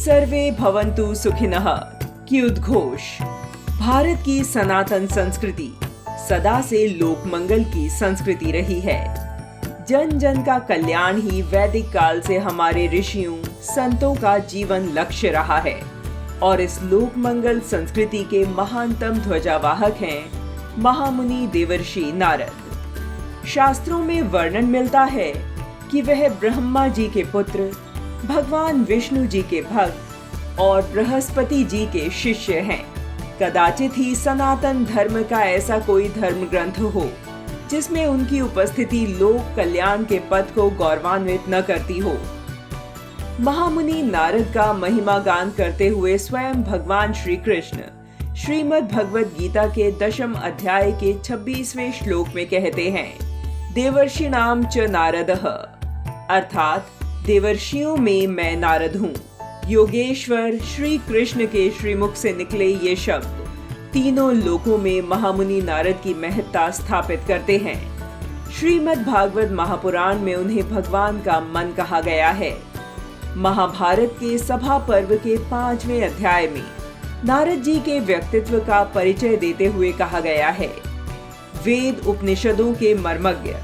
सर्वे भवन्तु सुखिनः की उद्घोष भारत की सनातन संस्कृति सदा से लोक मंगल की संस्कृति रही है। जन जन का कल्याण ही वैदिक काल से हमारे ऋषियों संतों का जीवन लक्ष्य रहा है और इस लोक मंगल संस्कृति के महानतम ध्वजावाहक हैं महामुनि देवर्षि नारद। शास्त्रों में वर्णन मिलता है कि वह ब्रह्मा जी के पुत्र, भगवान विष्णु जी के भक्त और बृहस्पति जी के शिष्य हैं। कदाचित ही सनातन धर्म का ऐसा कोई धर्म ग्रंथ हो जिसमें उनकी उपस्थिति लोक कल्याण के पद को गौरवान्वित न करती हो। महामुनि नारद का महिमा गान करते हुए स्वयं भगवान श्री कृष्ण श्रीमद् भगवद गीता के 10वें अध्याय के 26वें श्लोक में कहते हैं, देवर्षिणाम च नारदः, अर्थात देवर्षियों में मैं नारद हूँ। योगेश्वर श्री कृष्ण के श्रीमुख से निकले ये शब्द तीनों लोकों में महामुनि नारद की महत्ता स्थापित करते हैं। श्रीमद् भागवत महापुराण में उन्हें भगवान का मन कहा गया है। महाभारत के सभा पर्व के 5वें अध्याय में नारद जी के व्यक्तित्व का परिचय देते हुए कहा गया है, वेद उपनिषदों के मर्मज्ञ,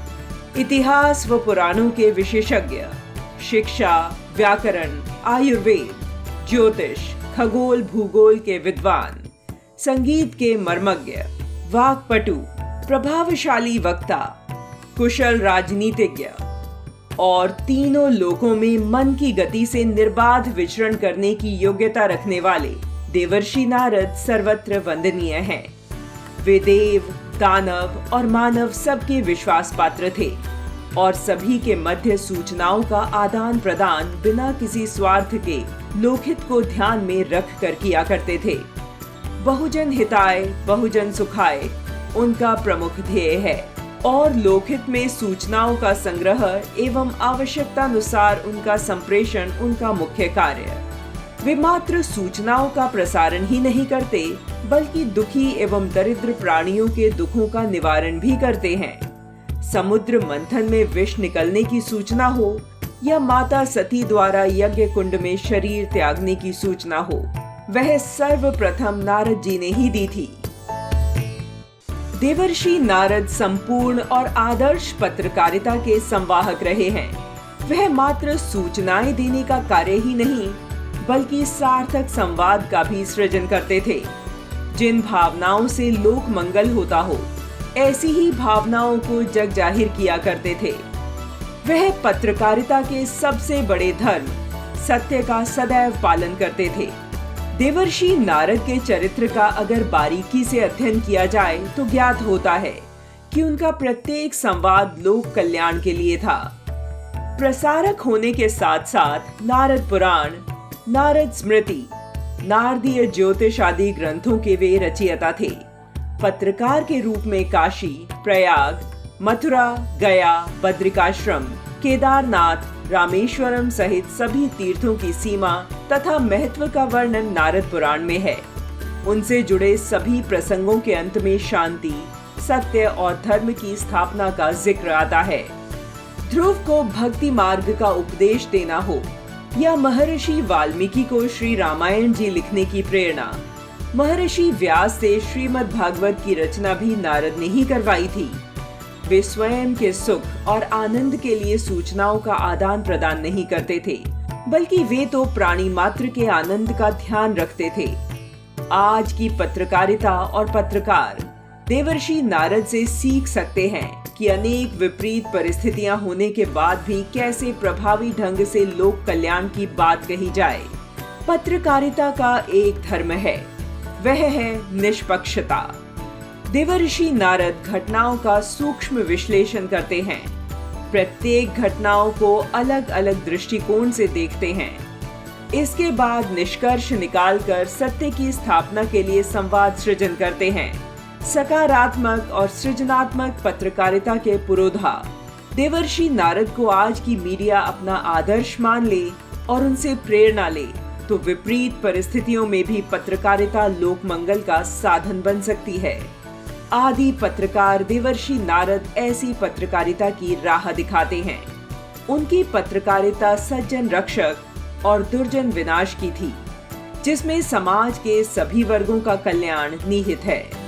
इतिहास व पुराणों के विशेषज्ञ, शिक्षा, व्याकरण, आयुर्वेद, ज्योतिष, खगोल भूगोल के विद्वान, संगीत के मर्मज्ञ, वाक्पटु, प्रभावशाली वक्ता, कुशल राजनीतिज्ञ और तीनों लोकों में मन की गति से निर्बाध विचरण करने की योग्यता रखने वाले देवर्षि नारद सर्वत्र वंदनीय हैं। वे देव, दानव और मानव सबके विश्वास पात्र थे और सभी के मध्य सूचनाओं का आदान प्रदान बिना किसी स्वार्थ के लोकहित को ध्यान में रख कर किया करते थे। बहुजन हिताय बहुजन सुखाय उनका प्रमुख ध्येय है और लोकहित में सूचनाओं का संग्रह एवं आवश्यकतानुसार उनका संप्रेषण उनका मुख्य कार्य। वे मात्र सूचनाओं का प्रसारण ही नहीं करते बल्कि दुखी एवं दरिद्र प्राणियों के दुखों का निवारण भी करते हैं। समुद्र मंथन में विष निकलने की सूचना हो या माता सती द्वारा यज्ञ कुंड में शरीर त्यागने की सूचना हो, वह सर्वप्रथम नारद जी ने ही दी थी। देवर्षि नारद संपूर्ण और आदर्श पत्रकारिता के संवाहक रहे हैं। वह मात्र सूचनाएं देने का कार्य ही नहीं बल्कि सार्थक संवाद का भी सृजन करते थे। जिन भावनाओं से लोक मंगल होता हो ऐसी ही भावनाओं को जग जाहिर किया करते थे। वह पत्रकारिता के सबसे बड़े धर्म सत्य का सदैव पालन करते थे। देवर्षि नारद के चरित्र का अगर बारीकी से अध्ययन किया जाए तो ज्ञात होता है कि उनका प्रत्येक संवाद लोक कल्याण के लिए था। प्रसारक होने के साथ साथ नारद पुराण, नारद स्मृति, नारदीय ज्योतिष आदि ग्रंथों के वे रचयिता थे। पत्रकार के रूप में काशी, प्रयाग, मथुरा, गया, बद्रिकाश्रम, केदारनाथ, रामेश्वरम सहित सभी तीर्थों की सीमा तथा महत्व का वर्णन नारद पुराण में है। उनसे जुड़े सभी प्रसंगों के अंत में शांति, सत्य और धर्म की स्थापना का जिक्र आता है। ध्रुव को भक्ति मार्ग का उपदेश देना हो या महर्षि वाल्मीकि को श्री रामायण जी लिखने की प्रेरणा, महर्षि व्यास से श्रीमद् भागवत की रचना भी नारद ने ही करवाई थी। वे स्वयं के सुख और आनंद के लिए सूचनाओं का आदान प्रदान नहीं करते थे बल्कि वे तो प्राणी मात्र के आनंद का ध्यान रखते थे। आज की पत्रकारिता और पत्रकार देवर्षि नारद से सीख सकते हैं कि अनेक विपरीत परिस्थितियां होने के बाद भी कैसे प्रभावी ढंग से लोक कल्याण की बात कही जाए। पत्रकारिता का एक धर्म है, वह है निष्पक्षता। देवर्षि नारद घटनाओं का सूक्ष्म विश्लेषण करते हैं, प्रत्येक घटनाओं को अलग अलग दृष्टिकोण से देखते हैं। इसके बाद निष्कर्ष निकालकर सत्य की स्थापना के लिए संवाद सृजन करते हैं। सकारात्मक और सृजनात्मक पत्रकारिता के पुरोधा देवर्षि नारद को आज की मीडिया अपना आदर्श मान ले और उनसे प्रेरणा ले तो विपरीत परिस्थितियों में भी पत्रकारिता लोक मंगल का साधन बन सकती है। आदि पत्रकार देवर्षि नारद ऐसी पत्रकारिता की राह दिखाते हैं। उनकी पत्रकारिता सज्जन रक्षक, और दुर्जन विनाश की थी, जिसमें समाज के सभी वर्गों का कल्याण निहित है।